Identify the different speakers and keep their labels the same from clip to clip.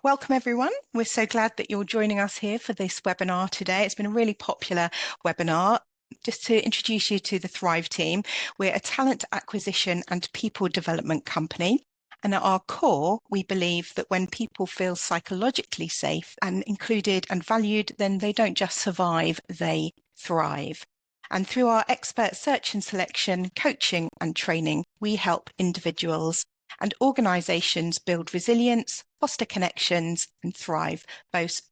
Speaker 1: Welcome everyone. We're so glad that you're joining us here for this webinar today. It's been a really popular webinar. Just to introduce you to the Thrive team, we're a talent acquisition and people development company. And at our core, we believe that when people feel psychologically safe and included and valued, then they don't just survive, they thrive. And through our expert search and selection, coaching and training, we help individuals and organisations build resilience, foster connections and thrive both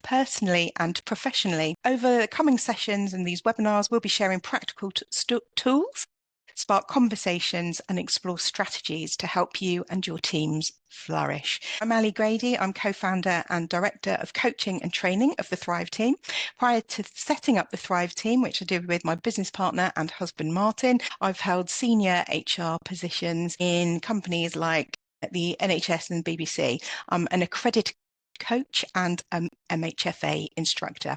Speaker 1: personally and professionally. Over the coming sessions and these webinars, we'll be sharing practical tools, spark conversations and explore strategies to help you and your teams flourish. I'm Ali Grady. I'm co-founder and director of coaching and training of the Thrive team. Prior to setting up the Thrive team, which I did with my business partner and husband Martin, I've held senior HR positions in companies like the NHS and BBC. I'm an accredited coach and MHFA instructor.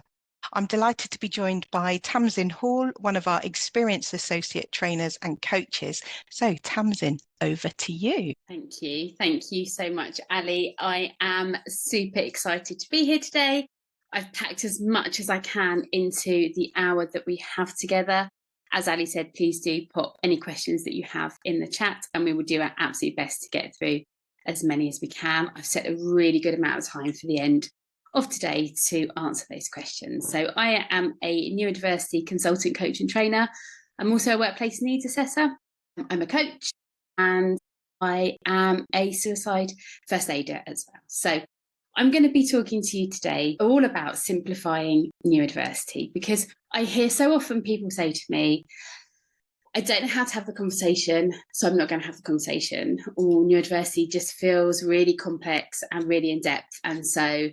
Speaker 1: I'm delighted to be joined by Tamzin Hall, one of our experienced associate trainers and coaches. So Tamzin, over to you.
Speaker 2: Thank you. Thank you so much, Ali. I am super excited to be here today. I've packed as much as I can into the hour that we have together. As Ali said, please do pop any questions that you have in the chat and we will do our absolute best to get through as many as we can. I've set a really good amount of time for the end of today to answer those questions. So I am a neurodiversity consultant, coach and trainer. I'm also a workplace needs assessor. I'm a coach and I am a suicide first aider as well. So I'm going to be talking to you today all about simplifying neurodiversity, because I hear so often people say to me, I don't know how to have the conversation, so I'm not going to have the conversation. Or neurodiversity just feels really complex and really in depth. And so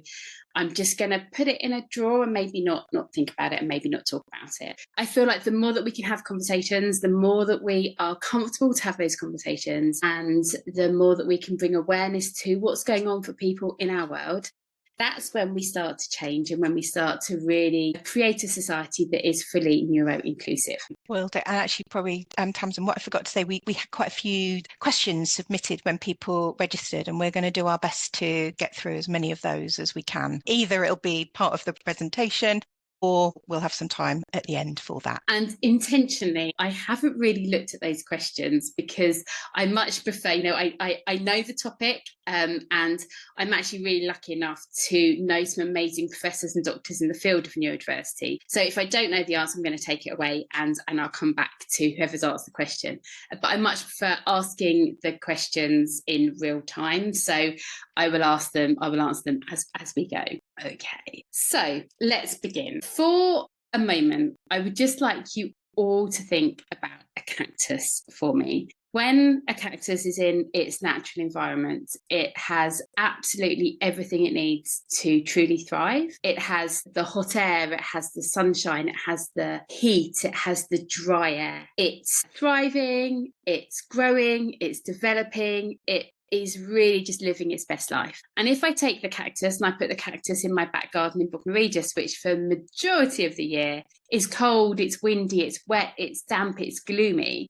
Speaker 2: I'm just going to put it in a drawer and maybe not think about it and maybe not talk about it. I feel like the more that we can have conversations, the more that we are comfortable to have those conversations and the more that we can bring awareness to what's going on for people in our world, that's when we start to change and when we start to really create a society that is fully neuro-inclusive.
Speaker 1: Well, and actually probably, Tamzin, what I forgot to say, we had quite a few questions submitted when people registered, and we're going to do our best to get through as many of those as we can. Either it'll be part of the presentation or we'll have some time at the end for that.
Speaker 2: And intentionally, I haven't really looked at those questions because I much prefer, I know the topic and I'm actually really lucky enough to know some amazing professors and doctors in the field of neurodiversity. So if I don't know the answer, I'm going to take it away and I'll come back to whoever's asked the question. But I much prefer asking the questions in real time. So I will answer them as we go. Okay, so let's begin. For a moment, I would just like you all to think about a cactus for me. When a cactus is in its natural environment, it has absolutely everything it needs to truly thrive. It has the hot air, it has the sunshine, it has the heat, it has the dry air. It's thriving, it's growing, it's developing, it is really just living its best life. And if I take the cactus and I put the cactus in my back garden in Bognor Regis, which for the majority of the year is cold, it's windy, it's wet, it's damp, it's gloomy,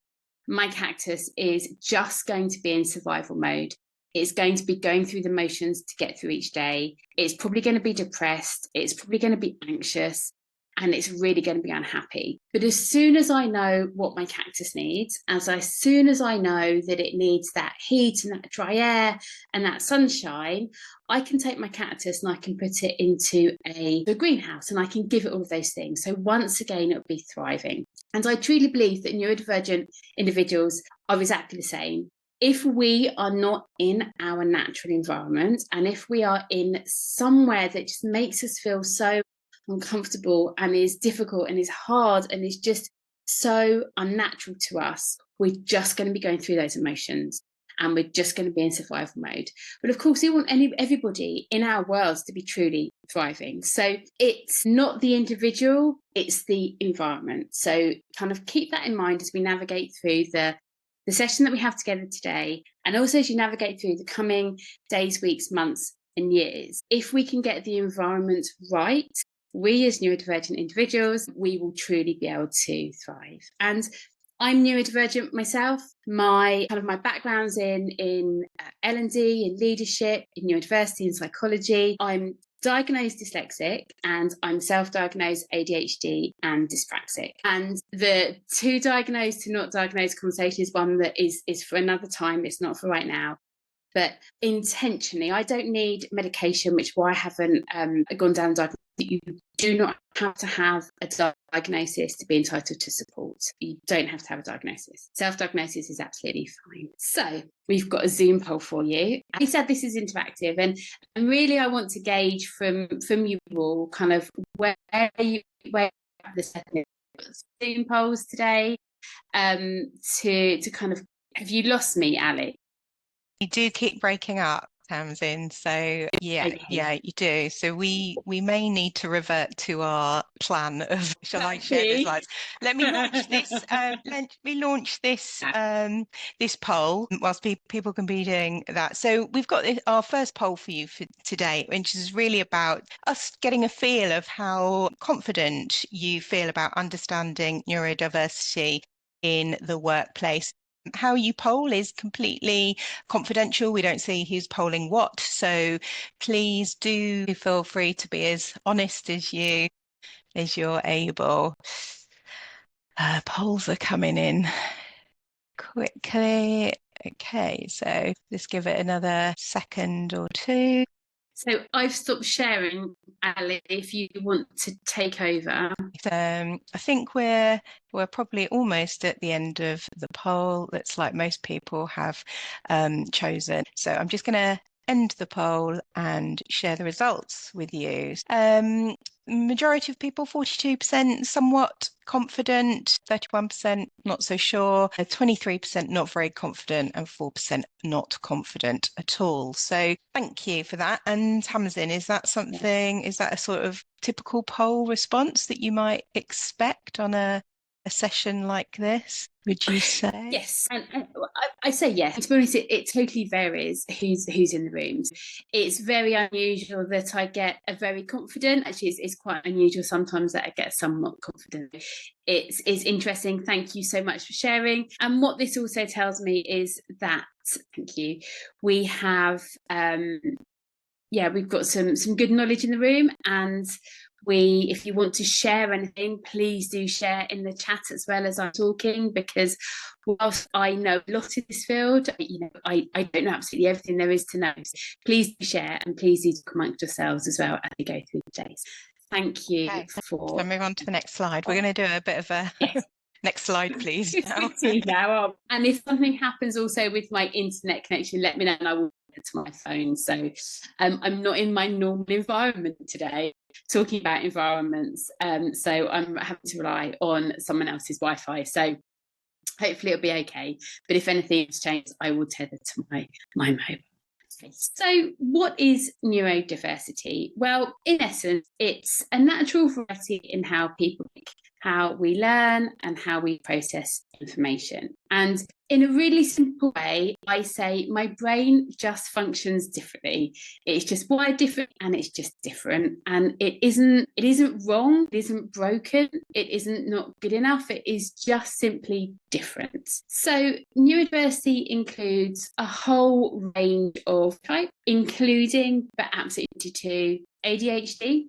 Speaker 2: my cactus is just going to be in survival mode. It's going to be going through the motions to get through each day. It's probably going to be depressed. It's probably going to be anxious. And it's really going to be unhappy. But as soon as I know what my cactus needs, as soon as I know that it needs that heat and that dry air and that sunshine, I can take my cactus and I can put it into the greenhouse and I can give it all of those things. So once again, it'll be thriving. And I truly believe that neurodivergent individuals are exactly the same. If we are not in our natural environment and if we are in somewhere that just makes us feel so uncomfortable and is difficult and is hard and is just so unnatural to us, we're just going to be going through those emotions and we're just going to be in survival mode. But of course, we want everybody in our worlds to be truly thriving. So it's not the individual, it's the environment. So kind of keep that in mind as we navigate through the session that we have together today, and also as you navigate through the coming days, weeks, months and years. If we can get the environment right, we as neurodivergent individuals, we will truly be able to thrive. And I'm neurodivergent myself. My background's in L&D, in leadership, in neurodiversity and psychology. I'm diagnosed dyslexic and I'm self-diagnosed ADHD and dyspraxic. And the to diagnosed to not diagnosed conversation is one that is for another time. It's not for right now. But intentionally, I don't need medication, which is why I haven't gone down the diagnosis. You do not have to have a diagnosis to be entitled to support. You don't have to have a diagnosis. Self-diagnosis is absolutely fine. So we've got a Zoom poll for you. I said this is interactive, and really I want to gauge from you all kind of where the Zoom polls today to kind of, have you lost me, Ali?
Speaker 1: You do keep breaking up, Tamzin. So yeah,
Speaker 2: Okay.
Speaker 1: yeah, you do. So we may need to revert to our plan of shall I share the slides? Let me launch this. Let me launch this this poll whilst people can be doing that. So we've got our first poll for you for today, which is really about us getting a feel of how confident you feel about understanding neurodiversity in the workplace. How you poll is completely confidential. We don't see who's polling what. So please do feel free to be as honest as you're able. Polls are coming in quickly. Okay, so just give it another second or two.
Speaker 2: So I've stopped sharing, Ali, if you want to take over.
Speaker 1: I think we're probably almost at the end of the poll. That's like most people have chosen. So I'm just going to end the poll and share the results with you. Majority of people, 42%, somewhat confident, 31% not so sure, 23% not very confident, and 4% not confident at all. So thank you for that. And Tamzin, is that something, is that a sort of typical poll response that you might expect on a session like this, would you say?
Speaker 2: Yes, and I say yes. To be honest, it totally varies who's in the rooms. It's very unusual that I get a very confident. Actually, it's quite unusual sometimes that I get somewhat confident. It's interesting. Thank you so much for sharing. And what this also tells me is that, thank you, we have we've got some good knowledge in the room, and if you want to share anything, please do share in the chat as well as I'm talking, because whilst I know a lot in this field, I don't know absolutely everything there is to know. So please do share, and please do talk amongst yourselves as well as we go through the days. Thank you for.
Speaker 1: So move on to the next slide. We're going to do a bit of a next slide, please.
Speaker 2: Now. And if something happens also with my internet connection, let me know and I will get to my phone. So I'm not in my normal environment today, talking about environments. So I'm having to rely on someone else's Wi-Fi. So hopefully it'll be okay. But if anything has changed, I will tether to my mobile. So what is neurodiversity? Well, in essence, it's a natural variety in how people think, how we learn, and how we process information. And in a really simple way, I say my brain just functions differently. It's just wired different, and it's just different. And it isn't wrong, it isn't broken, it isn't not good enough, it is just simply different. So neurodiversity includes a whole range of types, including, but absolutely to ADHD,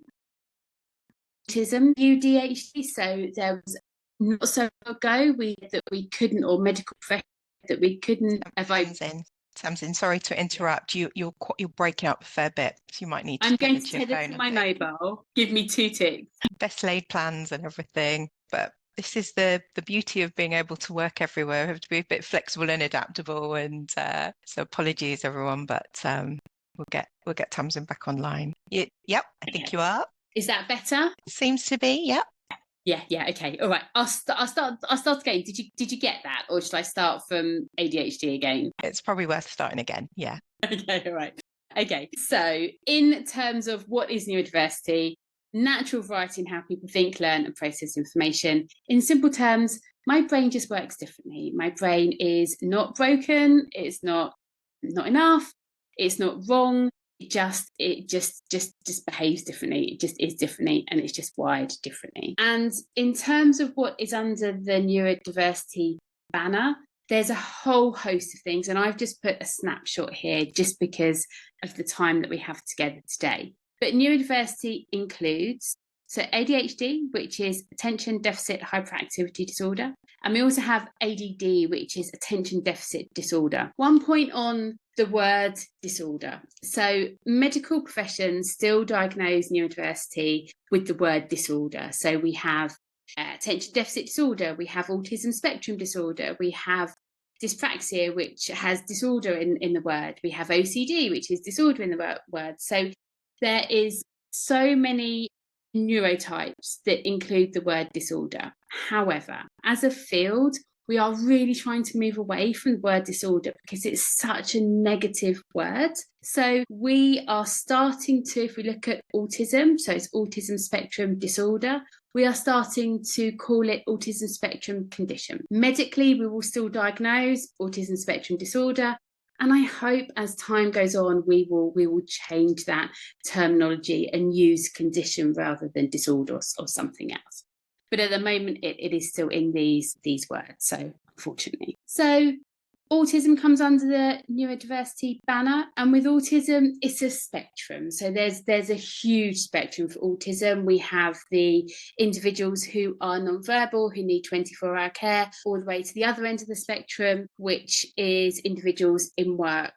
Speaker 2: autism, UDHD. So there was not so long ago that we couldn't, or medical professionals that we couldn't.
Speaker 1: Tamzin, sorry to interrupt. You're breaking up a fair bit, so you might need to.
Speaker 2: I'm going to tether to my mobile. Give me 2 ticks. Best
Speaker 1: laid plans and everything, but this is the beauty of being able to work everywhere. We have to be a bit flexible and adaptable, and so apologies everyone, but we'll get Tamzin back online. Yep, I think you are.
Speaker 2: Is that better?
Speaker 1: Seems to be, yep.
Speaker 2: Yeah, okay. All right. I'll start again. Did you get that, or should I start from ADHD again?
Speaker 1: It's probably worth starting again. Yeah.
Speaker 2: Okay, all right. Okay. So in terms of what is neurodiversity, natural variety in how people think, learn, and process information. In simple terms, my brain just works differently. My brain is not broken, it's not enough, it's not wrong. it just behaves differently. It just is differently, and it's just wired differently. And in terms of what is under the neurodiversity banner, there's a whole host of things, and I've just put a snapshot here just because of the time that we have together today. But neurodiversity includes ADHD, which is attention deficit hyperactivity disorder, and we also have ADD, which is attention deficit disorder. One point on the word disorder. So medical professions still diagnose neurodiversity with the word disorder. So we have attention deficit disorder, we have autism spectrum disorder, we have dyspraxia, which has disorder in the word, we have OCD, which is disorder in the word. So there is so many neurotypes that include the word disorder. However, as a field, we are really trying to move away from the word disorder because it's such a negative word. So we are starting to, if we look at autism, so it's autism spectrum disorder, we are starting to call it autism spectrum condition. Medically, we will still diagnose autism spectrum disorder. And I hope as time goes on, we will change that terminology and use condition rather than disorder or something else. But at the moment, it is still in these words, so unfortunately. So autism comes under the neurodiversity banner, and with autism, it's a spectrum. So there's a huge spectrum for autism. We have the individuals who are nonverbal, who need 24-hour care, all the way to the other end of the spectrum, which is individuals in work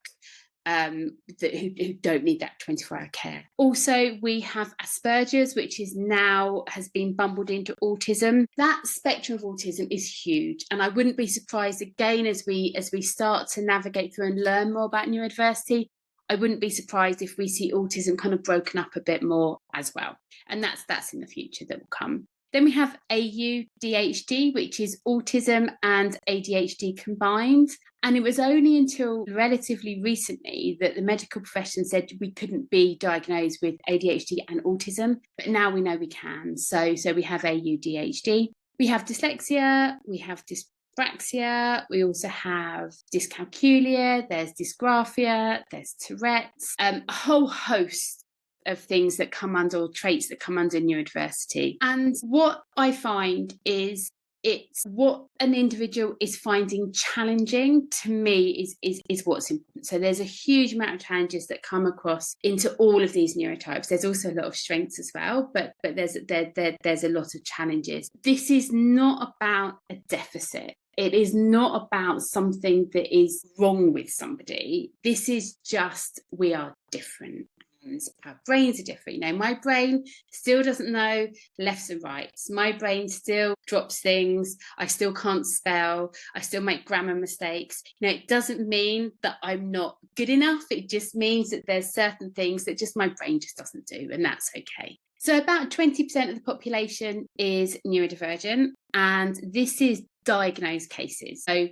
Speaker 2: who don't need that 24-hour care. Also, we have Asperger's, which has been bundled into autism. That spectrum of autism is huge, and I wouldn't be surprised again as we start to navigate through and learn more about neurodiversity. I wouldn't be surprised if we see autism kind of broken up a bit more as well, and that's in the future that will come. Then we have AUDHD, which is autism and ADHD combined. And it was only until relatively recently that the medical profession said we couldn't be diagnosed with ADHD and autism, but now we know we can. So we have AUDHD. We have dyslexia, we have dyspraxia, we also have dyscalculia, there's dysgraphia, there's Tourette's, a whole host of things that come under, or traits that come under neurodiversity. And what I find is it's what an individual is finding challenging, to me, is what's important. So there's a huge amount of challenges that come across into all of these neurotypes. There's also a lot of strengths as well, but there's a lot of challenges. This is not about a deficit. It is not about something that is wrong with somebody. This is just, we are different. Our brains are different. My brain still doesn't know lefts and rights. My brain still drops things. I still can't spell. I still make grammar mistakes. It doesn't mean that I'm not good enough. It just means that there's certain things that just my brain just doesn't do, and that's okay. So about 20% of the population is neurodivergent, and this is diagnosed cases. So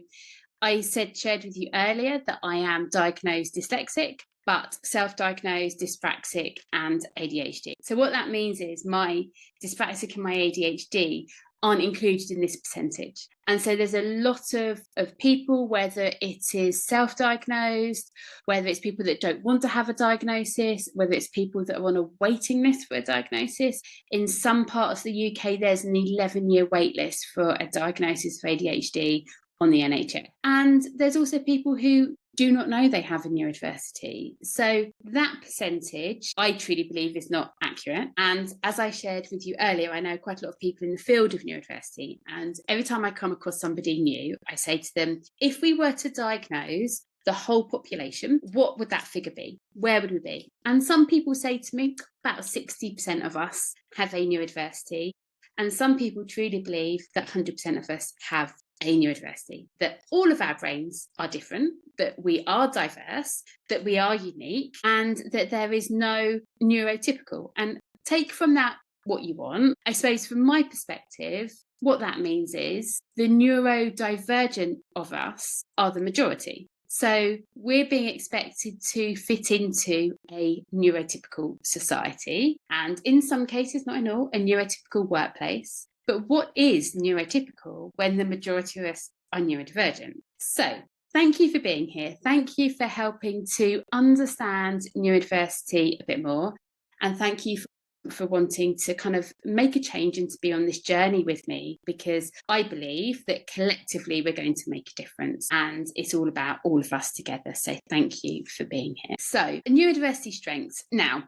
Speaker 2: I shared with you earlier that I am diagnosed dyslexic, but self-diagnosed dyspraxic and ADHD. So what that means is my dyspraxic and my ADHD aren't included in this percentage. And so there's a lot of people, whether it is self-diagnosed, whether it's people that don't want to have a diagnosis, whether it's people that are on a waiting list for a diagnosis. In some parts of the UK, there's an 11-year wait list for a diagnosis of ADHD on the NHS. And there's also people who do not know they have a neurodiversity. So that percentage, I truly believe, is not accurate. And as I shared with you earlier, I know quite a lot of people in the field of neurodiversity. And every time I come across somebody new, I say to them, if we were to diagnose the whole population, what would that figure be? Where would we be? And some people say to me, about 60% of us have a neurodiversity. And some people truly believe that 100% of us have a neurodiversity, that all of our brains are different, that we are diverse, that we are unique, and that there is no neurotypical. And take from that what you want. I suppose from my perspective, what that means is the neurodivergent of us are the majority. So we're being expected to fit into a neurotypical society, and in some cases, not in all, a neurotypical workplace. But what is neurotypical when the majority of us are neurodivergent? So thank you for being here. Thank you for helping to understand neurodiversity a bit more. And thank you for wanting to kind of make a change and to be on this journey with me, because I believe that collectively we're going to make a difference, and it's all about all of us together. So thank you for being here. So neurodiversity strengths. Now,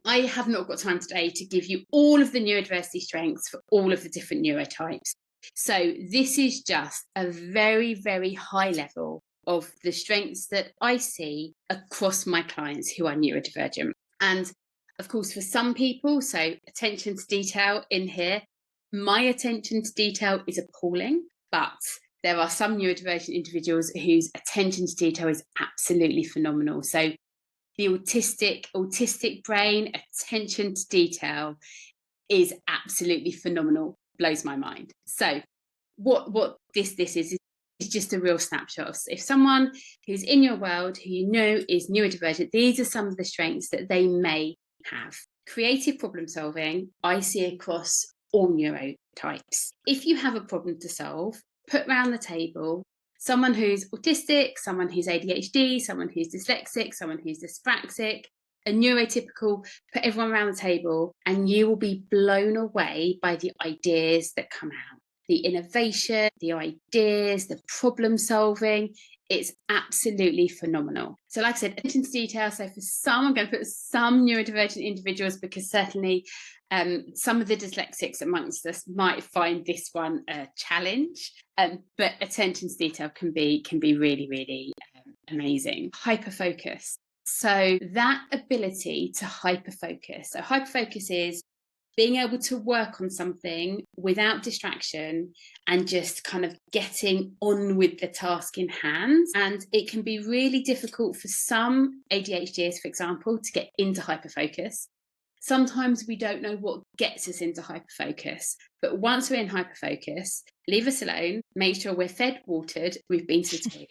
Speaker 2: I have not got time today to give you all of the neurodiversity strengths for all of the different neurotypes. So this is just a very, very high level of the strengths that I see across my clients who are neurodivergent. And of course, for some people, so attention to detail in here, my attention to detail is appalling, but there are some neurodivergent individuals whose attention to detail is absolutely phenomenal. So the autistic brain, attention to detail is absolutely phenomenal, blows my mind. So what this is just a real snapshot of if someone who's in your world who you know is neurodivergent, these are some of the strengths that they may have. Creative problem solving, I see across all neurotypes. If you have a problem to solve, put round the table someone who's autistic, someone who's ADHD, someone who's dyslexic, someone who's dyspraxic, a neurotypical, put everyone around the table, and you will be blown away by the ideas that come out. The innovation, the ideas, the problem solving, it's absolutely phenomenal. So like I said, attention to detail. So for some, I'm going to put some neurodivergent individuals, because certainly some of the dyslexics amongst us might find this one a challenge. But attention to detail can be really, really amazing. Hyperfocus. So that ability to hyperfocus. So hyperfocus is being able to work on something without distraction and just kind of getting on with the task in hand. And it can be really difficult for some ADHDers, for example, to get into hyperfocus. Sometimes we don't know what gets us into hyperfocus, but once we're in hyperfocus, leave us alone, make sure we're fed, watered, we've been to the toilet,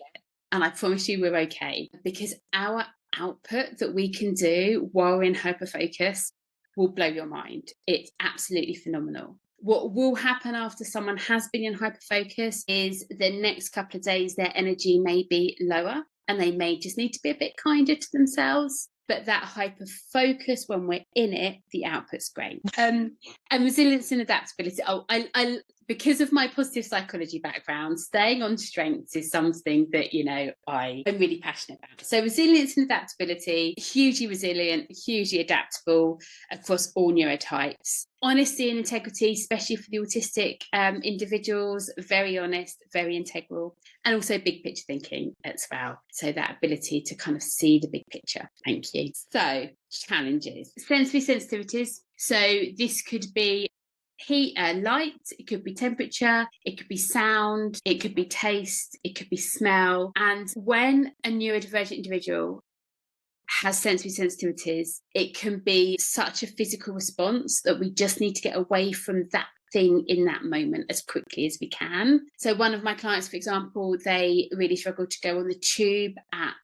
Speaker 2: and I promise you we're okay, because our output that we can do while we're in hyperfocus will blow your mind. It's absolutely phenomenal. What will happen after someone has been in hyperfocus is the next couple of days their energy may be lower, and they may just need to be a bit kinder to themselves. But that hyper focus, when we're in it, the output's great. And resilience and adaptability. I because of my positive psychology background, staying on strengths is something that, you know, I'm really passionate about. So resilience and adaptability, hugely resilient, hugely adaptable across all neurotypes. Honesty and integrity, especially for the autistic individuals, very honest, very integral, and also big picture thinking as well. So that ability to kind of see the big picture. Thank you. So challenges, sensory sensitivities. So this could be heat, light, it could be temperature, it could be sound, it could be taste, it could be smell. And when a neurodivergent individual has sensory sensitivities, it can be such a physical response that we just need to get away from that thing in that moment as quickly as we can. So one of my clients, for example, they really struggle to go on the tube at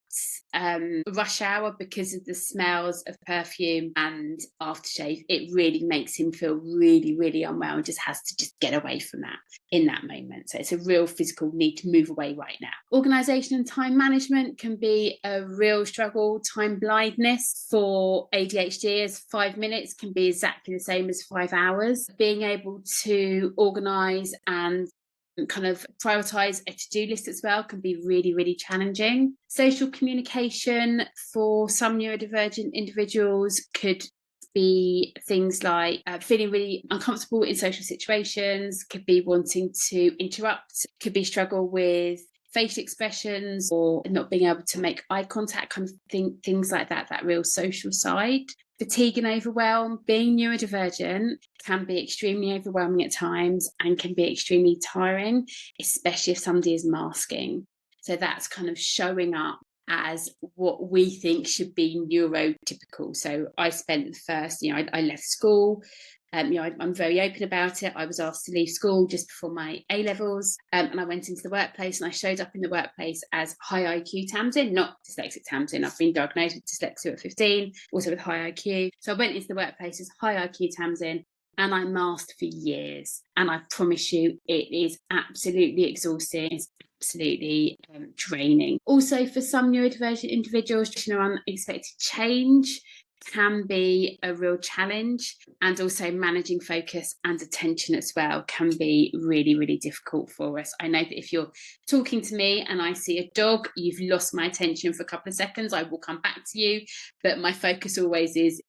Speaker 2: rush hour because of the smells of perfume and aftershave. It really makes him feel really, really unwell, and just has to just get away from that in that moment. So it's a real physical need to move away right now. Organisation and time management can be a real struggle. Time blindness for ADHD is 5 minutes can be exactly the same as 5 hours. Being able to organise and kind of prioritize a to-do list as well can be really, really challenging. Social communication for some neurodivergent individuals could be things like feeling really uncomfortable in social situations, could be wanting to interrupt, could be struggle with facial expressions or not being able to make eye contact, kind of things like that, that real social side. Fatigue and overwhelm. Being neurodivergent can be extremely overwhelming at times and can be extremely tiring, especially if somebody is masking. So that's kind of showing up as what we think should be neurotypical. So I spent the first, I left school. I'm very open about it. I was asked to leave school just before my A-levels, and I went into the workplace, and I showed up in the workplace as high IQ Tamzin, not dyslexic Tamzin. I've been diagnosed with dyslexia at 15, also with high IQ. So I went into the workplace as high IQ Tamzin, and I masked for years. And I promise you, it is absolutely exhausting. It's absolutely draining. Also, for some neurodivergent individuals, unexpected change can be a real challenge, and also managing focus and attention as well can be really, really difficult for us. I know that if you're talking to me and I see a dog, you've lost my attention for a couple of seconds, I will come back to you, but my focus always is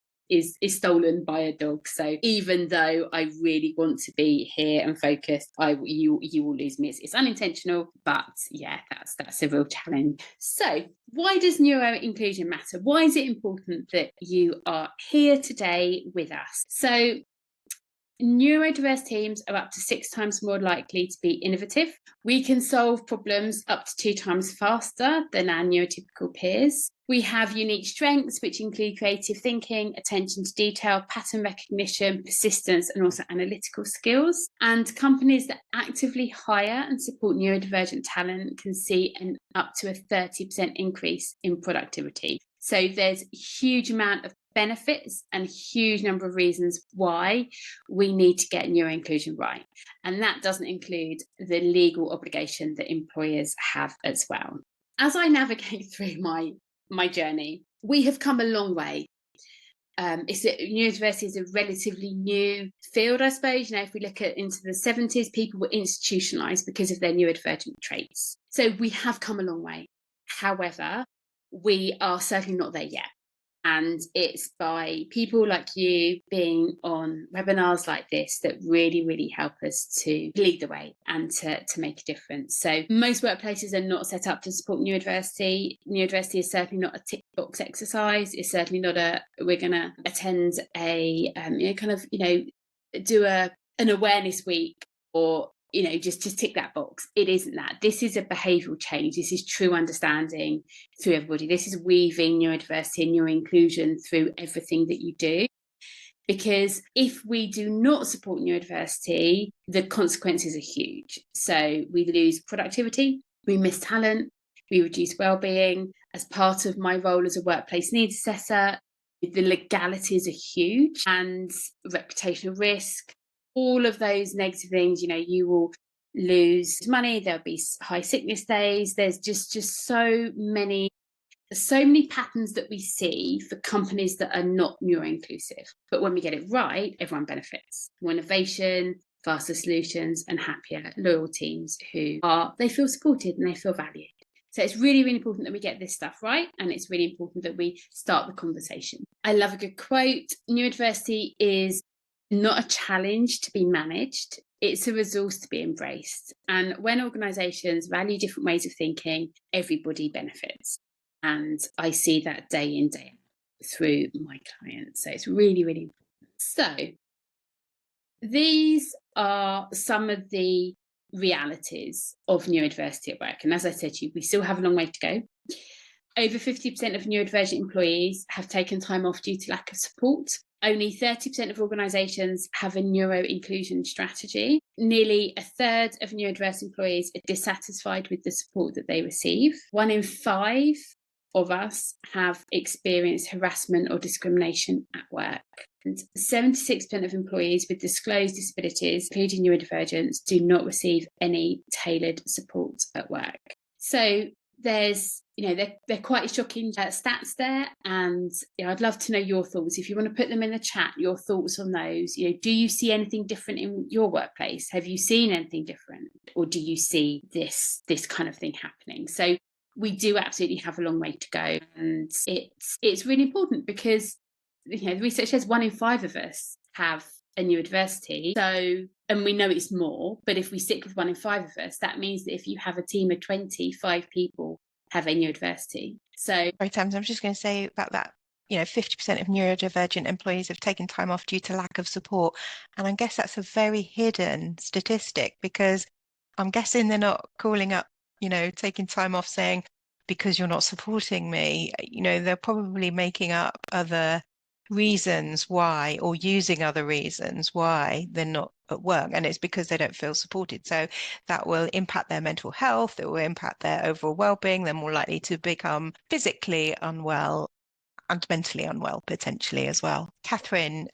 Speaker 2: stolen by a dog. So even though I really want to be here and focused, you will lose me. It's unintentional, but yeah, that's a real challenge. So why does neuro inclusion matter? Why is it important that you are here today with us? So neurodiverse teams are up to 6 times more likely to be innovative. We can solve problems up to 2 times faster than our neurotypical peers. We have unique strengths, which include creative thinking, attention to detail, pattern recognition, persistence, and also analytical skills. And companies that actively hire and support neurodivergent talent can see an up to a 30% increase in productivity. So there's a huge amount of benefits and a huge number of reasons why we need to get neuro inclusion right. And that doesn't include the legal obligation that employers have as well. As I navigate through my journey, we have come a long way. Neurodiversity is a relatively new field, I suppose. If we look into the 70s, people were institutionalized because of their neurodivergent traits. So we have come a long way. However, we are certainly not there yet. And it's by people like you being on webinars like this that really, really help us to lead the way and to make a difference. So most workplaces are not set up to support neurodiversity. Neurodiversity is certainly not a tick box exercise. It's certainly not we're going to attend a, do an awareness week or just tick that box. It isn't that. This is a behavioural change. This is true understanding through everybody. This is weaving neurodiversity and neuroinclusion through everything that you do. Because if we do not support neurodiversity, the consequences are huge. So we lose productivity, we miss talent, we reduce wellbeing. As part of my role as a workplace needs assessor, the legalities are huge, and reputational risk, all of those negative things. You will lose money, there'll be high sickness days. There's just so many patterns that we see for companies that are not neuro-inclusive. But when we get it right, everyone benefits. More innovation, faster solutions, and happier, loyal teams they feel supported and they feel valued. So it's really, really important that we get this stuff right, and it's really important that we start the conversation. I love a good quote. Neurodiversity is not a challenge to be managed, it's a resource to be embraced. And when organisations value different ways of thinking, everybody benefits. And I see that day in, day out through my clients. So it's really, really important. So these are some of the realities of neurodiversity at work. And as I said to you, we still have a long way to go. Over 50% of neurodivergent employees have taken time off due to lack of support. Only 30% of organisations have a neuro-inclusion strategy. Nearly a third of neurodiverse employees are dissatisfied with the support that they receive. 1 in 5 of us have experienced harassment or discrimination at work. And 76% of employees with disclosed disabilities, including neurodivergence, do not receive any tailored support at work. So there's, they're quite shocking stats there. And I'd love to know your thoughts. If you want to put them in the chat, your thoughts on those. Do you see anything different in your workplace? Have you seen anything different? Or do you see this kind of thing happening? So we do absolutely have a long way to go. And it's really important because, the research says 1 in 5 of us have a neurodiversity. So, and we know it's more, but if we stick with 1 in 5 of us, that means that if you have a team of 25 people have a neurodiversity. So,
Speaker 1: Sorry, Tamzin, I'm just going to say about that. 50% of neurodivergent employees have taken time off due to lack of support. And I guess that's a very hidden statistic, because I'm guessing they're not calling up, taking time off saying, because you're not supporting me. They're probably making up other reasons why, or using other reasons why they're not at work, and it's because they don't feel supported. So that will impact their mental health, it will impact their overall well-being. They're more likely to become physically unwell and mentally unwell potentially as well. Catherine's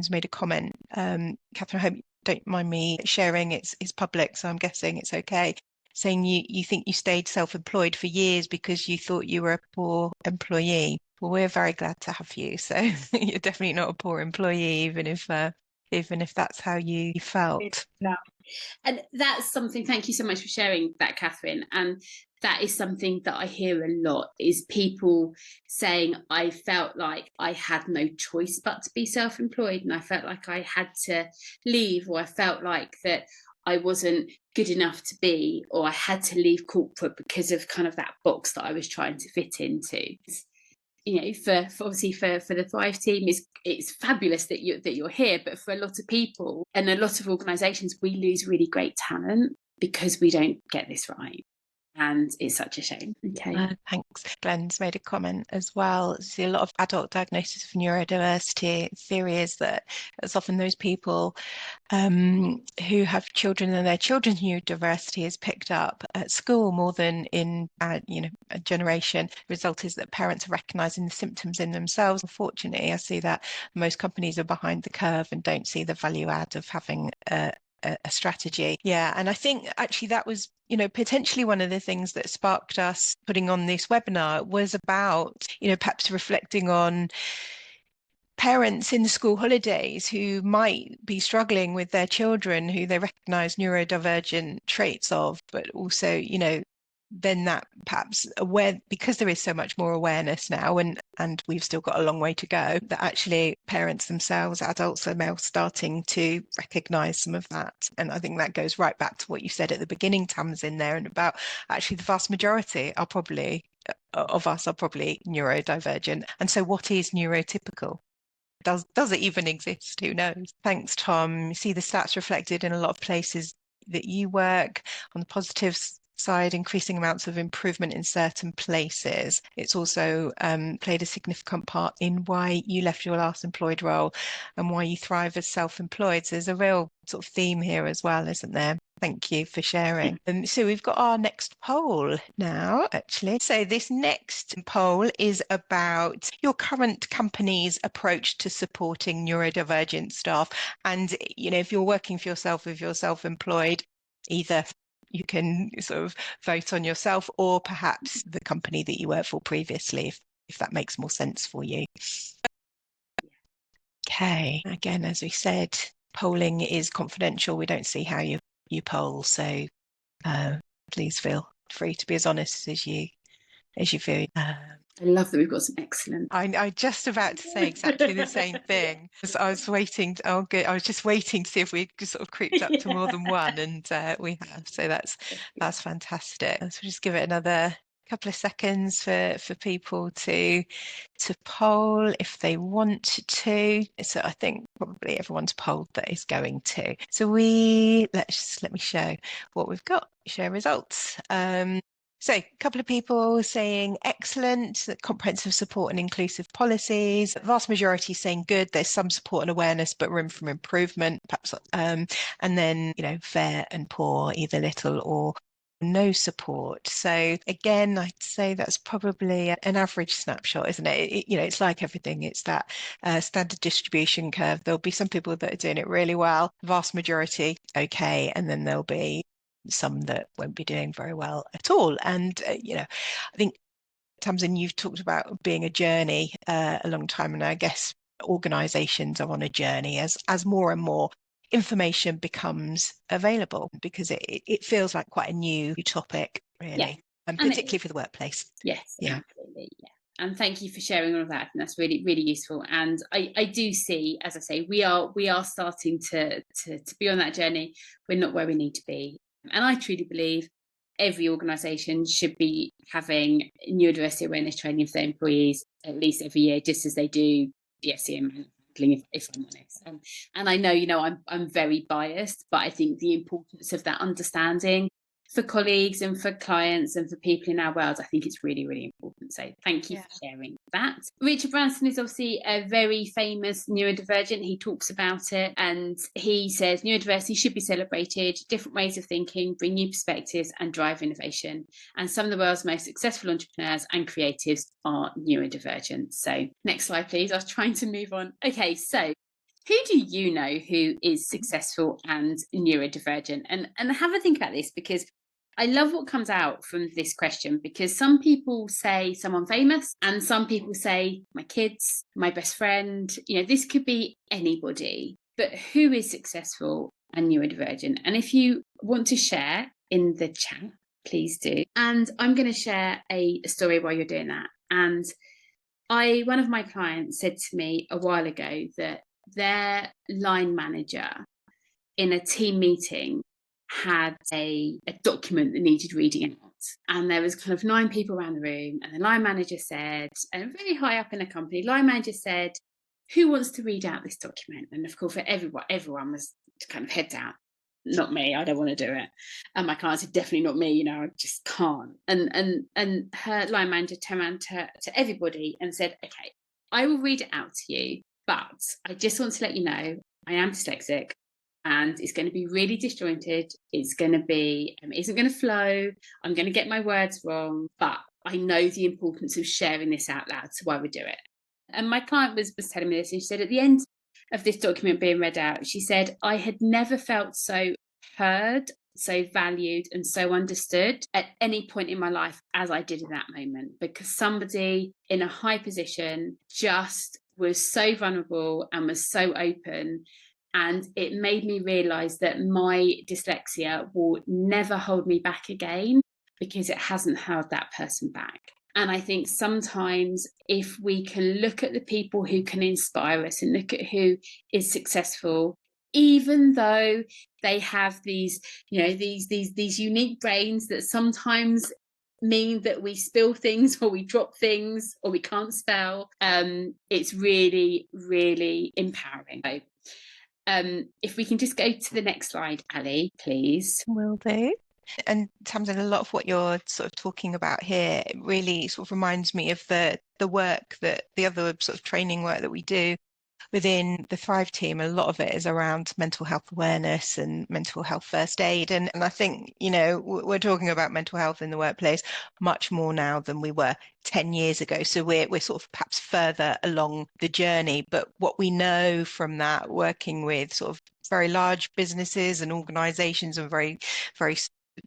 Speaker 1: made a comment. Catherine, I hope you don't mind me sharing. It's public, so I'm guessing it's okay. saying you think you stayed self-employed for years because you thought you were a poor employee. Well, we're very glad to have you. So you're definitely not a poor employee, even if that's how you felt.
Speaker 2: No. And that's something, thank you so much for sharing that, Catherine. And that is something that I hear a lot, is people saying, I felt like I had no choice but to be self-employed, and I felt like I had to leave, or I felt like that I wasn't good enough to be, or I had to leave corporate because of kind of that box that I was trying to fit into. You know, for obviously for the Thrive team, it's fabulous that you're here, but for a lot of people and a lot of organisations, we lose really great talent because we don't get this right. And it's such a shame. Okay.
Speaker 1: Thanks. Glenn's made a comment as well. See a lot of adult diagnosis of neurodiversity. Theory is that it's often those people who have children, and their children's neurodiversity is picked up at school more than in a generation. The result is that parents are recognising the symptoms in themselves. Unfortunately, I see that most companies are behind the curve and don't see the value add of having a strategy. Yeah. And I think actually that was, potentially one of the things that sparked us putting on this webinar was about, perhaps reflecting on parents in the school holidays who might be struggling with their children who they recognize neurodivergent traits of, but also, then that perhaps aware, because there is so much more awareness now, and we've still got a long way to go, that actually parents themselves, adults, are now starting to recognize some of that. And I think that goes right back to what you said at the beginning, Tamzin, there, and about actually the vast majority of us are probably neurodivergent. And so what is neurotypical? Does it even exist? Who knows? Thanks, Tom. You see the stats reflected in a lot of places that you work. On the positives side, increasing amounts of improvement in certain places. It's also played a significant part in why you left your last employed role and why you thrive as self-employed. So there's a real sort of theme here as well, isn't there? Thank you for sharing. So we've got our next poll now, actually. So this next poll is about your current company's approach to supporting neurodivergent staff. And, if you're working for yourself, if you're self-employed, either you can sort of vote on yourself or perhaps the company that you worked for previously, if that makes more sense for you. Okay, again, as we said, polling is confidential. We don't see how you poll, so please feel free to be as honest as you feel.
Speaker 2: I love that we've got some excellent.
Speaker 1: I just about to say exactly the same thing. I was waiting. Oh, good. I was just waiting to see if we sort of creeped up to more than one, and we have. So that's fantastic. So just give it another couple of seconds for people to poll if they want to. So I think probably everyone's polled that is going to. So let me show what we've got. Share results. So a couple of people saying excellent, comprehensive support and inclusive policies. The vast majority saying good, there's some support and awareness, but room for improvement, perhaps. And then, fair and poor, either little or no support. So again, I'd say that's probably an average snapshot, isn't it? It's like everything. It's that standard distribution curve. There'll be some people that are doing it really well, vast majority, okay, and then there'll be some that won't be doing very well at all. And, I think, Tamzin, you've talked about being a journey a long time, and I guess organisations are on a journey as more and more information becomes available, because it feels like quite a new topic, really,
Speaker 2: yeah.
Speaker 1: and particularly for the workplace.
Speaker 2: Yes,
Speaker 1: yeah.
Speaker 2: Absolutely, yeah. And thank you for sharing all of that. And that's really, really useful. And I do see, as I say, we are starting to be on that journey. We're not where we need to be. And I truly believe every organisation should be having neurodiversity awareness training for their employees at least every year, just as they do DSM handling, if I'm honest. And I know, I'm very biased, but I think the importance of that understanding for colleagues and for clients and for people in our world, I think it's really, really important. So thank you for sharing that. Richard Branson is obviously a very famous neurodivergent. He talks about it and he says neurodiversity should be celebrated, different ways of thinking, bring new perspectives and drive innovation. And some of the world's most successful entrepreneurs and creatives are neurodivergent. So next slide, please. I was trying to move on. Okay, so who do you know who is successful and neurodivergent? And have a think about this, because I love what comes out from this question, because some people say someone famous and some people say my kids, my best friend. This could be anybody, but who is successful and neurodivergent? And if you want to share in the chat, please do. And I'm going to share a story while you're doing that. And one of my clients said to me a while ago that their line manager in a team meeting had a document that needed reading out. And there was kind of 9 people around the room, and the line manager said, and very high up in the company, line manager said, who wants to read out this document? And of course, for everyone was kind of head down. Not me, I don't want to do it. And my client said, definitely not me, I just can't. And her line manager turned around to everybody and said, okay, I will read it out to you, but I just want to let you know I am dyslexic, and it's going to be really disjointed. It's going to be, it isn't going to flow. I'm going to get my words wrong, but I know the importance of sharing this out loud, so I would do it. And my client was telling me this, and she said at the end of this document being read out, she said, I had never felt so heard, so valued, and so understood at any point in my life as I did in that moment, because somebody in a high position just was so vulnerable and was so open. And it made me realise that my dyslexia will never hold me back again, because it hasn't held that person back. And I think sometimes if we can look at the people who can inspire us and look at who is successful, even though they have these, these unique brains that sometimes mean that we spill things or we drop things or we can't spell, it's really, really empowering. If we can just go to the next slide, Ali, please.
Speaker 1: Will do. And Tamzin, a lot of what you're sort of talking about here really sort of reminds me of the work that the other sort of training work that we do within the Thrive team. A lot of it is around mental health awareness and mental health first aid. And I think, we're talking about mental health in the workplace much more now than we were 10 years ago. So we're sort of perhaps further along the journey. But what we know from that, working with sort of very large businesses and organizations and very, very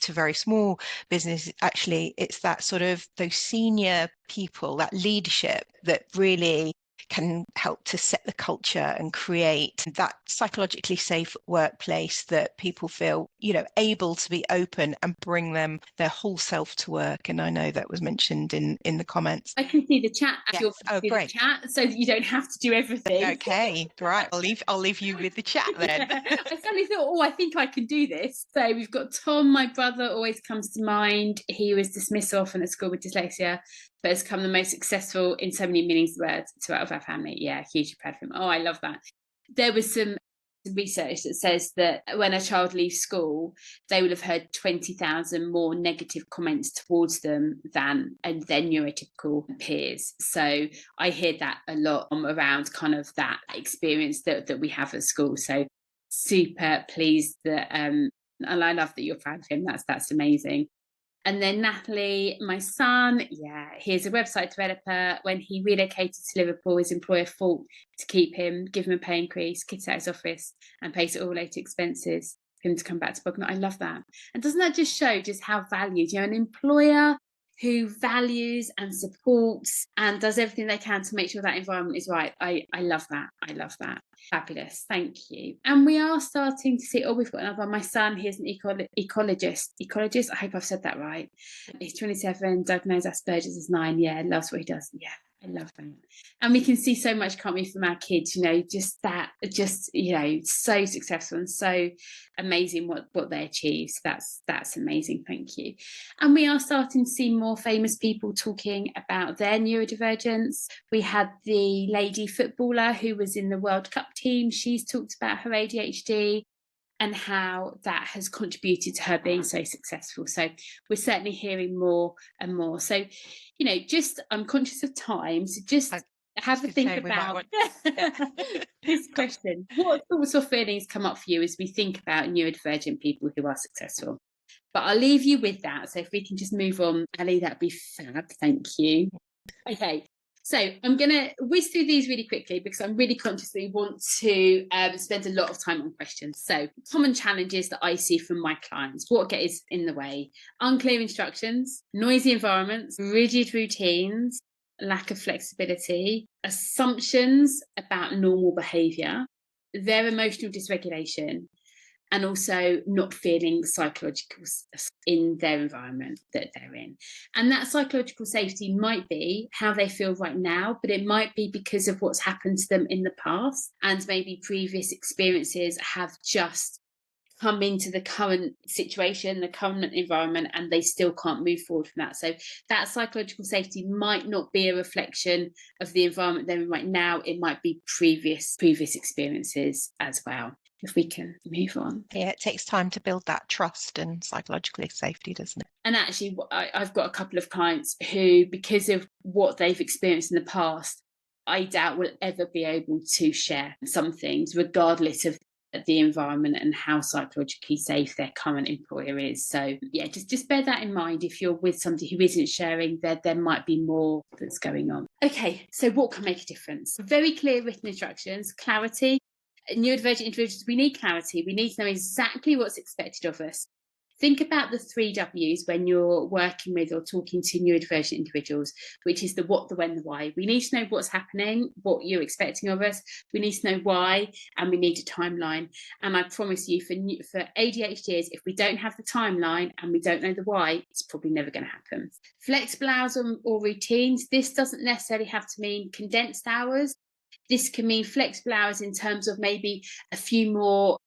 Speaker 1: to very small business, actually, it's that sort of those senior people, that leadership that really can help to set the culture and create that psychologically safe workplace that people feel, able to be open and bring their whole self to work. And I know that was mentioned in the comments.
Speaker 2: I can see the chat.
Speaker 1: Yes. Oh, great.
Speaker 2: The chat, so that you don't have to do everything.
Speaker 1: Okay, right. I'll leave you with the chat then.
Speaker 2: Yeah. I suddenly thought, I think I can do this. So we've got Tom, my brother, always comes to mind. He was dismissed often at school with dyslexia, but has become the most successful in so many meanings of the word to out of our family. Yeah, hugely proud of him. Oh, I love that. There was some research that says that when a child leaves school, they will have heard 20,000 more negative comments towards them than their neurotypical peers. So I hear that a lot around kind of that experience that we have at school. So super pleased that and I love that you're proud of him. That's amazing. And then Natalie, my son, he's a website developer. When he relocated to Liverpool, his employer fought to keep him, give him a pay increase, kicked out his office, and pay all related expenses for him to come back to Bognor. I love that. And doesn't that just show just how valued, an employer who values and supports and does everything they can to make sure that environment is right. I love that. I love that. Fabulous. Thank you. And we are starting to see, we've got another one. My son, he is an ecologist. Ecologist, I hope I've said that right. He's 27, diagnosed Asperger's as 9. Yeah, loves what he does. Yeah, I love that. And we can see so much, can't we, from our kids, so successful and so amazing what they achieve. So that's amazing. Thank you. And we are starting to see more famous people talking about their neurodivergence. We had the lady footballer who was in the World Cup team. She's talked about her ADHD and how that has contributed to her being so successful. So we're certainly hearing more and more. So, I'm conscious of time, so just have a think about this question. What thoughts or feelings come up for you as we think about neurodivergent people who are successful? But I'll leave you with that. So if we can just move on, Ali, that'd be fab. Thank you. Okay. So I'm going to whiz through these really quickly because I'm really conscious that we want to spend a lot of time on questions. So common challenges that I see from my clients, what gets in the way: unclear instructions, noisy environments, rigid routines, lack of flexibility, assumptions about normal behaviour, their emotional dysregulation, and also not feeling psychological in their environment that they're in. And that psychological safety might be how they feel right now, but it might be because of what's happened to them in the past, and maybe previous experiences have just come into the current situation, the current environment, and they still can't move forward from that. So that psychological safety might not be a reflection of the environment they're in right now. It might be previous experiences as well. If we can move on.
Speaker 1: Yeah, it takes time to build that trust and psychological safety, doesn't it?
Speaker 2: And actually, I've got a couple of clients who, because of what they've experienced in the past, I doubt will ever be able to share some things, regardless of the environment and how psychologically safe their current employer is. So yeah, just bear that in mind. If you're with somebody who isn't sharing, there might be more that's going on. Okay, so what can make a difference? Very clear written instructions, clarity. Neurodivergent individuals, we need clarity. We need to know exactly what's expected of us. Think about the 3 W's when you're working with or talking to neurodivergent individuals, which is the what, the when, the why. We need to know what's happening, what you're expecting of us. We need to know why, and we need a timeline. And I promise you, for ADHDers, if we don't have the timeline and we don't know the why, it's probably never going to happen. Flexible hours or routines. This doesn't necessarily have to mean condensed hours. This can mean flexible hours in terms of maybe a few more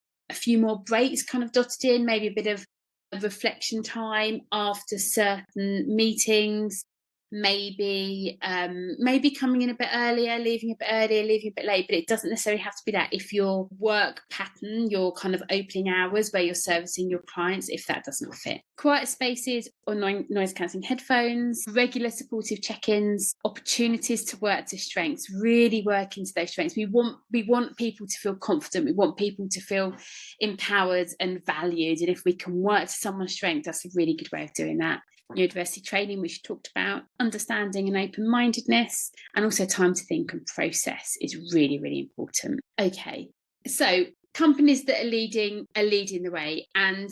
Speaker 2: breaks kind of dotted in, maybe a bit of reflection time after certain meetings, maybe coming in a bit earlier, leaving a bit late, but it doesn't necessarily have to be that. If your work pattern, your kind of opening hours where you're servicing your clients, if that doesn't fit. Quiet spaces or noise cancelling headphones, regular supportive check-ins, opportunities to work to strengths, really work into those strengths. We want people to feel confident, we want people to feel empowered and valued, and if we can work to someone's strength, that's a really good way of doing that. Neurodiversity training, which we talked about, understanding and open-mindedness, and also time to think and process is really, really important. Okay, so companies that are leading the way, and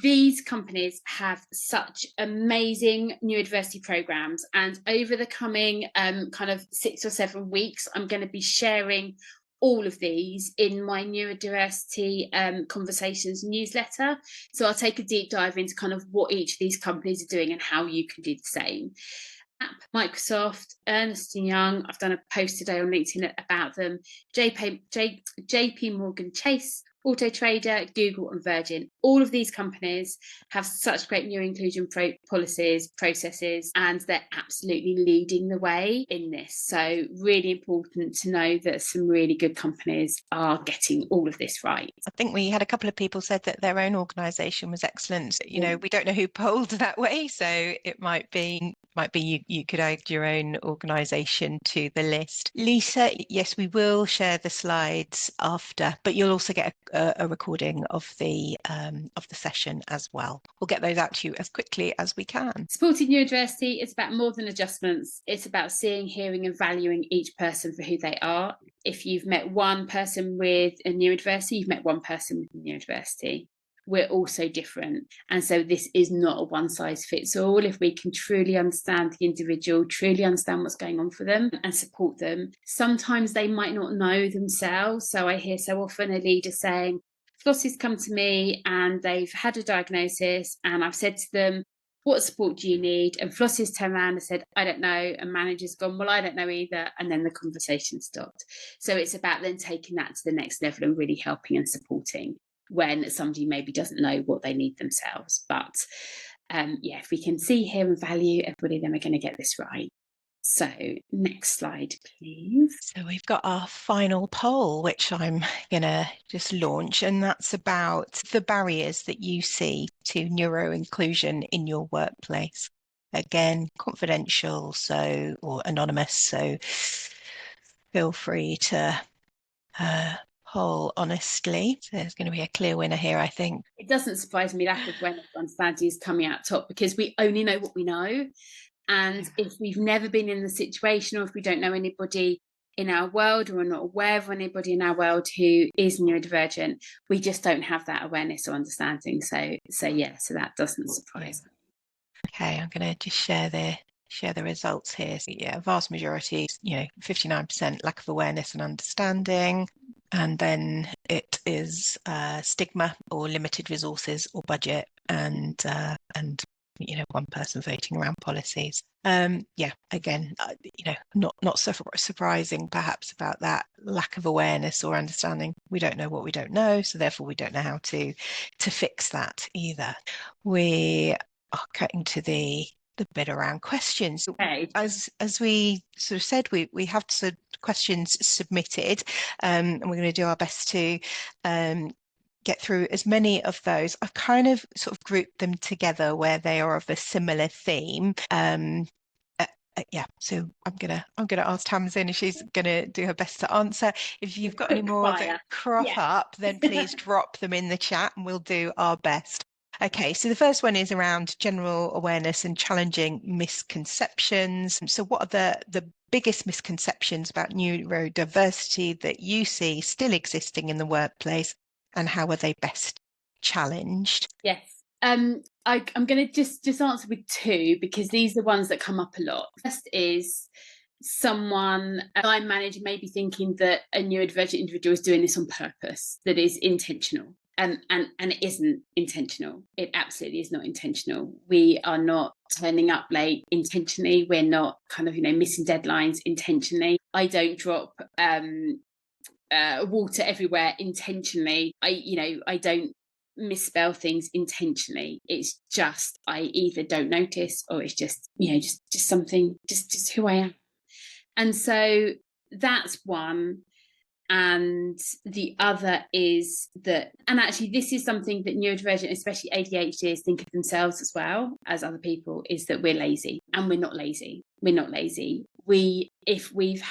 Speaker 2: these companies have such amazing neurodiversity programs, and over the coming kind of 6 or 7 weeks, I'm going to be sharing all of these in my neurodiversity conversations newsletter. So I'll take a deep dive into kind of what each of these companies are doing and how you can do the same. Microsoft, Ernst & Young, I've done a post today on LinkedIn about them, JP Morgan Chase, Auto Trader, Google and Virgin. All of these companies have such great neuro-inclusion policies, processes, and they're absolutely leading the way in this. So really important to know that some really good companies are getting all of this right.
Speaker 1: I think we had a couple of people said that their own organisation was excellent. You know, we don't know who polled that way, so it might be you could add your own organisation to the list. Lisa, yes, we will share the slides after, but you'll also get a recording of the session as well. We'll get those out to you as quickly as we can.
Speaker 2: Supporting neurodiversity is about more than adjustments. It's about seeing, hearing and valuing each person for who they are. If you've met one person with a neurodiversity, you've met one person with a neurodiversity. We're all so different. And so this is not a one size fits all. If we can truly understand the individual, truly understand what's going on for them and support them, sometimes they might not know themselves. So I hear so often a leader saying, Flossie's come to me and they've had a diagnosis and I've said to them, what support do you need? And Flossie's turned around and said, I don't know. And manager's gone, well, I don't know either. And then the conversation stopped. So it's about then taking that to the next level and really helping and supporting when somebody maybe doesn't know what they need themselves. But yeah, if we can see, hear and value everybody, then we're going to get this right. So next slide, please.
Speaker 1: So we've got our final poll, which I'm going to just launch, and that's about the barriers that you see to neuro inclusion in your workplace. Again, confidential, or anonymous, so feel free to poll honestly. So there's going to be a clear winner here, I think.
Speaker 2: It doesn't surprise me, lack of awareness and understanding is coming out top, because we only know what we know. And if we've never been in the situation, or if we don't know anybody in our world, or are not aware of anybody in our world who is neurodivergent, we just don't have that awareness or understanding. So that doesn't surprise me.
Speaker 1: Okay, I'm going to just share the results here. So, yeah, vast majority, 59% lack of awareness and understanding. And then it is stigma or limited resources or budget, and one person voting around policies. Again, not so surprising perhaps about that lack of awareness or understanding. We don't know what we don't know, so therefore we don't know how to fix that either. We are cutting to the bit around questions.
Speaker 2: Okay.
Speaker 1: As we sort of said, we have some questions submitted, and we're going to do our best to get through as many of those. I've kind of sort of grouped them together where they are of a similar theme. So I'm gonna ask Tamzin if she's gonna do her best to answer. If you've got any more that crop up, then please drop them in the chat and we'll do our best. Okay, so the first one is around general awareness and challenging misconceptions. So what are the biggest misconceptions about neurodiversity that you see still existing in the workplace, and how are they best challenged?
Speaker 2: Yes. I'm going to just answer with two, because these are the ones that come up a lot. First is someone I manage may be thinking that a neurodivergent individual is doing this on purpose, that is intentional. And it isn't intentional. It absolutely is not intentional. We are not turning up late intentionally. We're not kind of, missing deadlines intentionally. I don't drop water everywhere intentionally. I don't misspell things intentionally. It's just I either don't notice, or it's just just something, just who I am. And so that's one. And the other is that, and actually this is something that neurodivergent, especially ADHDers, think of themselves as well as other people, is that we're lazy. And we're not lazy. We're not lazy. If we've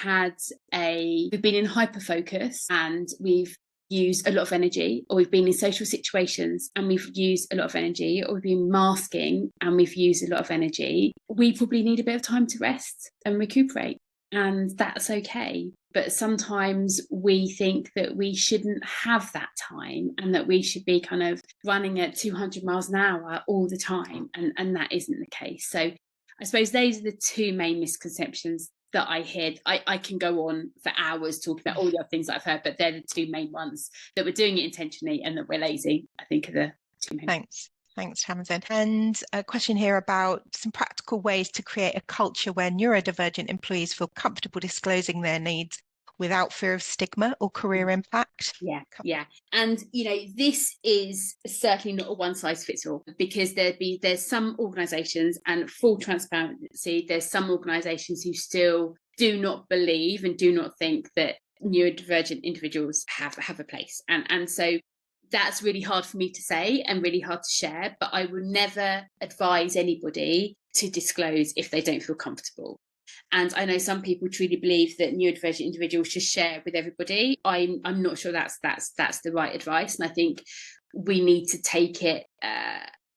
Speaker 2: been in hyper focus and we've used a lot of energy, or we've been in social situations and we've used a lot of energy, or we've been masking and we've used a lot of energy, we probably need a bit of time to rest and recuperate. And that's okay. But sometimes we think that we shouldn't have that time, and that we should be kind of running at 200 miles an hour all the time. And that isn't the case. So I suppose those are the two main misconceptions that I hear. I can go on for hours talking about all the other things that I've heard, but they're the two main ones, that we're doing it intentionally and that we're lazy, I think, are the two main.
Speaker 1: Thanks, Tamzin. And a question here about some practical ways to create a culture where neurodivergent employees feel comfortable disclosing their needs without fear of stigma or career impact.
Speaker 2: Yeah. And this is certainly not a one size fits all, because there's some organisations, and full transparency, there's some organisations who still do not believe and do not think that neurodivergent individuals have a place. And so that's really hard for me to say and really hard to share, but I would never advise anybody to disclose if they don't feel comfortable. And I know some people truly believe that neurodivergent individuals should share with everybody. I'm not sure that's the right advice. And I think we need to take it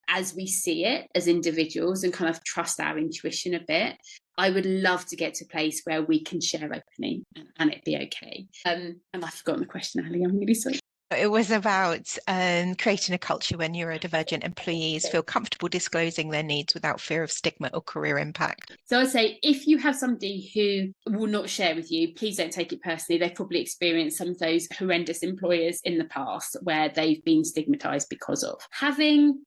Speaker 2: as we see it as individuals, and kind of trust our intuition a bit. I would love to get to a place where we can share openly and it be okay. And I've forgotten the question, Ali. I'm really sorry.
Speaker 1: It was about creating a culture where neurodivergent employees feel comfortable disclosing their needs without fear of stigma or career impact.
Speaker 2: So I'd say, if you have somebody who will not share with you, please don't take it personally. They've probably experienced some of those horrendous employers in the past where they've been stigmatised because of. Having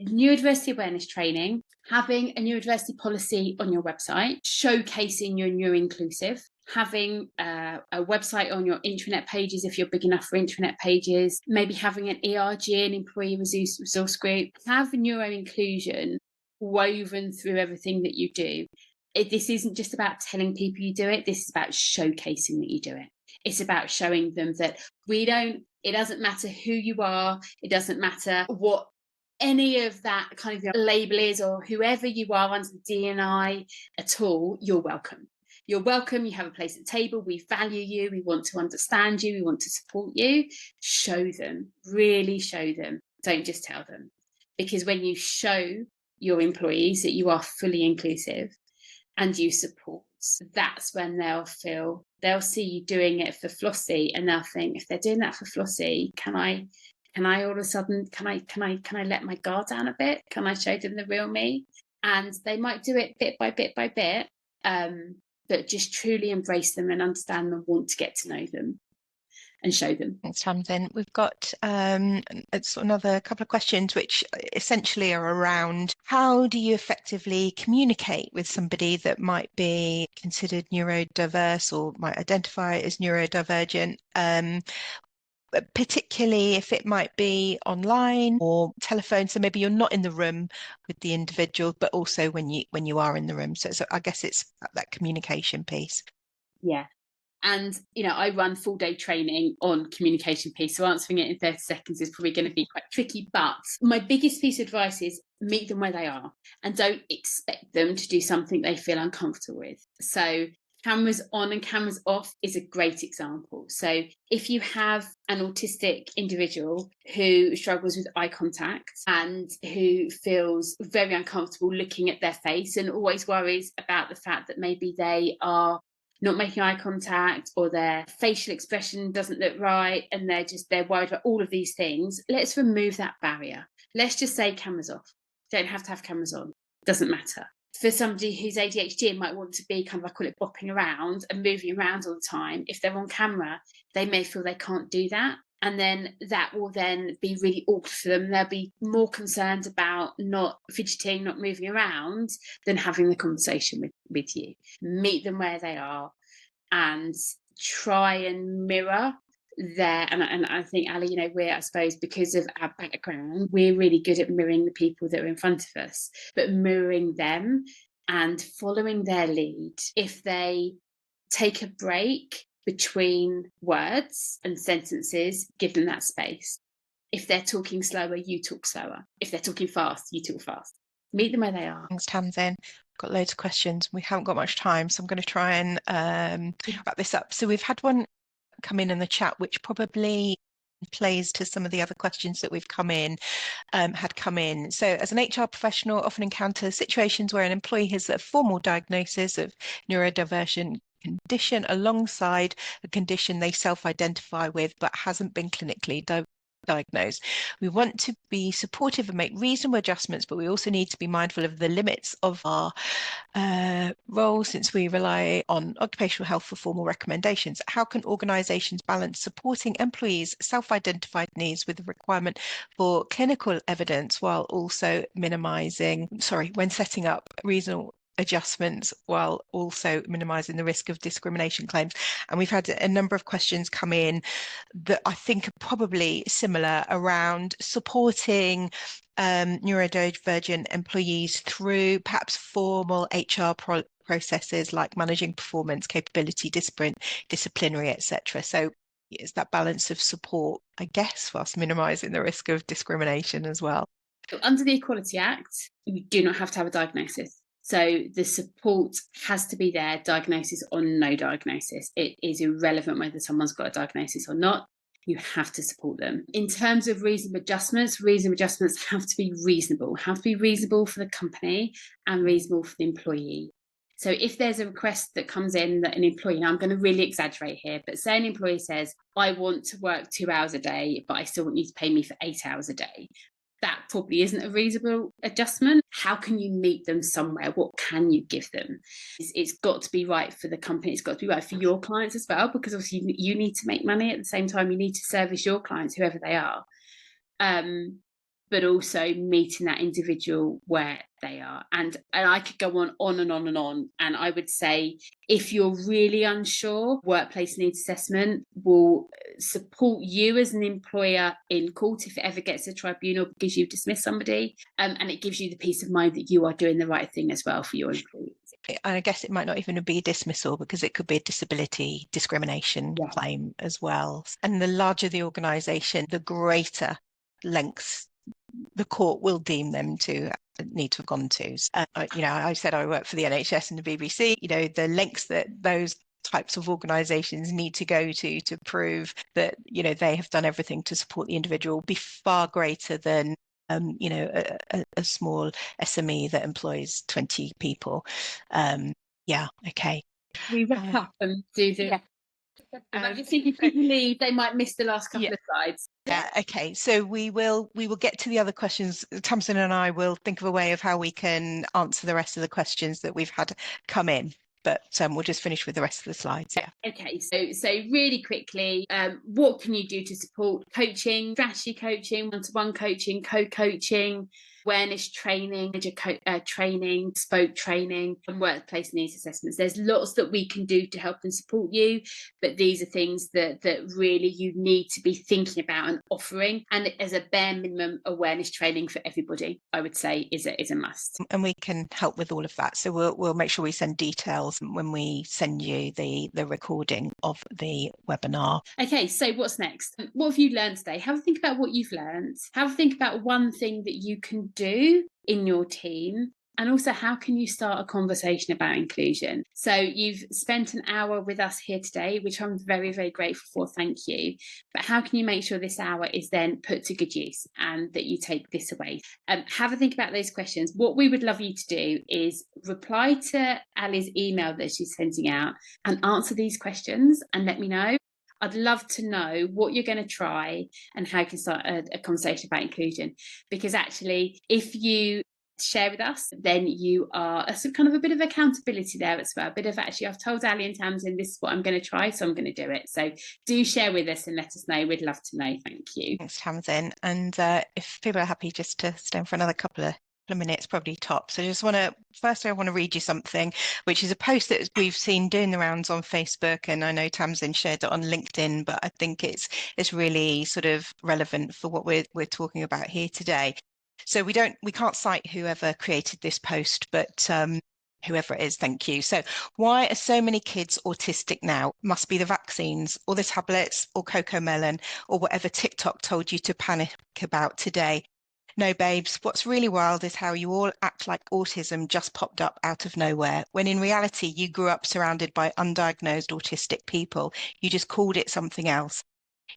Speaker 2: neurodiversity awareness training, having a neurodiversity policy on your website, showcasing your neuro-inclusive, having a website on your intranet pages if you're big enough for intranet pages, maybe having an ERG, an employee resource group, have neuro-inclusion woven through everything that you do. This isn't just about telling people you do it, this is about showcasing that you do it. It's about showing them that it doesn't matter who you are, it doesn't matter what any of that kind of label is, or whoever you are under the D&I at all, you're welcome. You're welcome. You have a place at the table. We value you. We want to understand you. We want to support you. Show them, really show them. Don't just tell them. Because when you show your employees that you are fully inclusive, and you support, that's when they'll see you doing it for Flossie, and they'll think, if they're doing that for Flossie, can I all of a sudden, can I let my guard down a bit? Can I show them the real me? And they might do it bit by bit by bit, but just truly embrace them and understand them, want to get to know them and show them.
Speaker 1: Thanks, Tamzin. We've got it's another couple of questions which essentially are around how do you effectively communicate with somebody that might be considered neurodiverse or might identify as neurodivergent, particularly if it might be online or telephone. So maybe you're not in the room with the individual, but also when you are in the room. So I guess it's that communication piece.
Speaker 2: Yeah. And, I run full day training on communication piece. So answering it in 30 seconds is probably going to be quite tricky. But my biggest piece of advice is meet them where they are and don't expect them to do something they feel uncomfortable with. So cameras on and cameras off is a great example. So if you have an autistic individual who struggles with eye contact and who feels very uncomfortable looking at their face and always worries about the fact that maybe they are not making eye contact or their facial expression doesn't look right and they're worried about all of these things, let's remove that barrier. Let's just say cameras off. Don't have to have cameras on. Doesn't matter. For somebody who's ADHD and might want to be kind of, I call it bopping around and moving around all the time, if they're on camera, they may feel they can't do that. And then that will then be really awkward for them. They'll be more concerned about not fidgeting, not moving around, than having the conversation with you. Meet them where they are and try and mirror there. And I think, Ali, I suppose because of our background, we're really good at mirroring the people that are in front of us, but mirroring them and following their lead. If they take a break between words and sentences, give them that space. If they're talking slower, you talk slower. If they're talking fast, you talk fast. Meet them where they are.
Speaker 1: Thanks, Tamzin. Got loads of questions. We haven't got much time, so I'm going to try and wrap this up. So we've had one come in the chat, which probably plays to some of the other questions that we've had come in. So as an HR professional, often encounter situations where an employee has a formal diagnosis of neurodivergent condition alongside a condition they self-identify with but hasn't been clinically diagnosed. We want to be supportive and make reasonable adjustments, but we also need to be mindful of the limits of our role since we rely on occupational health for formal recommendations. How can organisations balance supporting employees' self-identified needs with the requirement for clinical evidence while also when setting up reasonable adjustments while also minimising the risk of discrimination claims? And we've had a number of questions come in that I think are probably similar around supporting neurodivergent employees through perhaps formal HR processes like managing performance, capability, disciplinary, etc. So it's that balance of support, I guess, whilst minimising the risk of discrimination as well.
Speaker 2: Under the Equality Act, you do not have to have a diagnosis. So the support has to be there, diagnosis or no diagnosis. It is irrelevant whether someone's got a diagnosis or not. You have to support them. In terms of reasonable adjustments have to be reasonable for the company and reasonable for the employee. So if there's a request that comes in that an employee, and I'm going to really exaggerate here, but say an employee says, I want to work 2 hours a day, but I still want you to pay me for 8 hours a day. That probably isn't a reasonable adjustment. How can you meet them somewhere? What can you give them? It's got to be right for the company. It's got to be right for your clients as well, because obviously you need to make money at the same time. You need to service your clients, whoever they are. But also meeting that individual where they are. And I could go on and on and on. And I would say, if you're really unsure, workplace needs assessment will support you as an employer in court if it ever gets to a tribunal because you've dismissed somebody. And it gives you the peace of mind that you are doing the right thing as well for your employees.
Speaker 1: And I guess it might not even be a dismissal because it could be a disability discrimination claim as well. And the larger the organisation, the greater lengths the court will deem them to need to have gone to. I said I work for the NHS and the BBC. The lengths that those types of organisations need to go to prove that they have done everything to support the individual be far greater than a small SME that employs 20 people. Yeah, okay.
Speaker 2: We wrap up and do the.
Speaker 1: Yeah.
Speaker 2: I just think if people leave, they might miss the last couple
Speaker 1: Yeah.
Speaker 2: of slides.
Speaker 1: Yeah, okay. So we will get to the other questions. Tamzin and I will think of a way of how we can answer the rest of the questions that we've had come in. But we'll just finish with the rest of the slides. Yeah.
Speaker 2: Okay, so really quickly, what can you do to support coaching, strategy coaching, one-to-one coaching, co-coaching, awareness training, training, spoke training, and workplace needs assessments? There's lots that we can do to help and support you, but these are things that really you need to be thinking about and offering. And as a bare minimum, awareness training for everybody, I would say, is a must.
Speaker 1: And we can help with all of that. So we'll make sure we send details when we send you the recording of the webinar.
Speaker 2: Okay, so what's next? What have you learned today? Have a think about what you've learned. Have a think about one thing that you can do in your team. And also, how can you start a conversation about inclusion? So you've spent an hour with us here today, which I'm very, very grateful for. Thank you. But how can you make sure this hour is then put to good use and that you take this away? Have a think about those questions. What we would love you to do is reply to Ali's email that she's sending out and answer these questions and let me know. I'd love to know what you're going to try and how you can start a conversation about inclusion. Because actually, if you share with us, then you are kind of a bit of accountability there as well. A bit of actually, I've told Ali and Tamzin this is what I'm going to try, so I'm going to do it. So do share with us and let us know. We'd love to know. Thank you.
Speaker 1: Thanks, Tamzin. And if people are happy just to stay for another couple of minutes, probably top. So I want to read you something, which is a post that we've seen doing the rounds on Facebook, and I know Tamzin shared it on LinkedIn, but I think it's really sort of relevant for what we're talking about here today. So we can't cite whoever created this post, but whoever it is, thank you. So why are so many kids autistic now? Must be the vaccines or the tablets or Cocoa Melon or whatever TikTok told you to panic about today. No, babes, what's really wild is how you all act like autism just popped up out of nowhere, when in reality you grew up surrounded by undiagnosed autistic people. You just called it something else.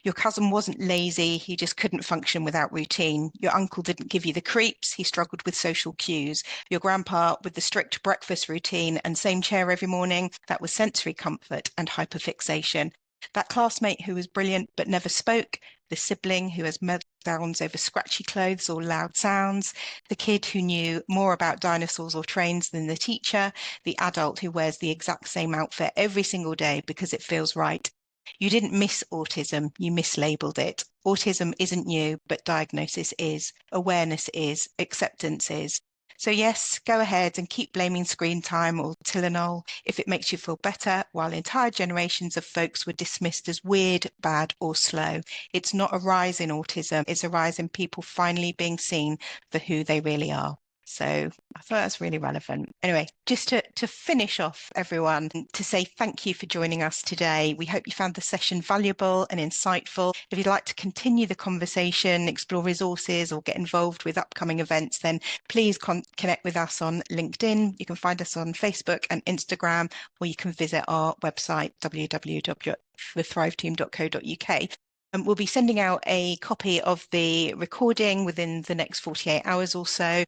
Speaker 1: Your cousin wasn't lazy, he just couldn't function without routine. Your uncle didn't give you the creeps, he struggled with social cues. Your grandpa with the strict breakfast routine and same chair every morning, that was sensory comfort and hyperfixation. That classmate who was brilliant but never spoke, the sibling who has meltdowns over scratchy clothes or loud sounds, the kid who knew more about dinosaurs or trains than the teacher, the adult who wears the exact same outfit every single day because it feels right. You didn't miss autism, you mislabeled it. Autism isn't new, but diagnosis is, awareness is, acceptance is. So yes, go ahead and keep blaming screen time or Tylenol if it makes you feel better, while entire generations of folks were dismissed as weird, bad, or slow. It's not a rise in autism, it's a rise in people finally being seen for who they really are. So I thought that's really relevant. Anyway, just to finish off, everyone, to say thank you for joining us today. We hope you found the session valuable and insightful. If you'd like to continue the conversation, explore resources, or get involved with upcoming events, then please connect with us on LinkedIn. You can find us on Facebook and Instagram, or you can visit our website, www.thethriveteam.co.uk. We'll be sending out a copy of the recording within the next 48 hours or so.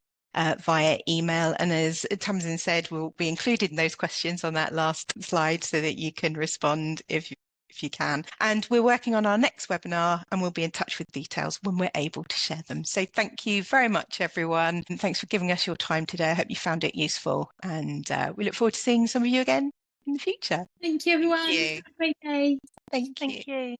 Speaker 1: Via email, and as Tamzin said, we'll be including those questions on that last slide so that you can respond if you can. And we're working on our next webinar, and we'll be in touch with details when we're able to share them. So thank you very much, everyone, and thanks for giving us your time today. I hope you found it useful, and we look forward to seeing some of you again in the future.
Speaker 2: Thank you, everyone.
Speaker 1: Thank you.
Speaker 2: Have a great day.
Speaker 1: Thank you.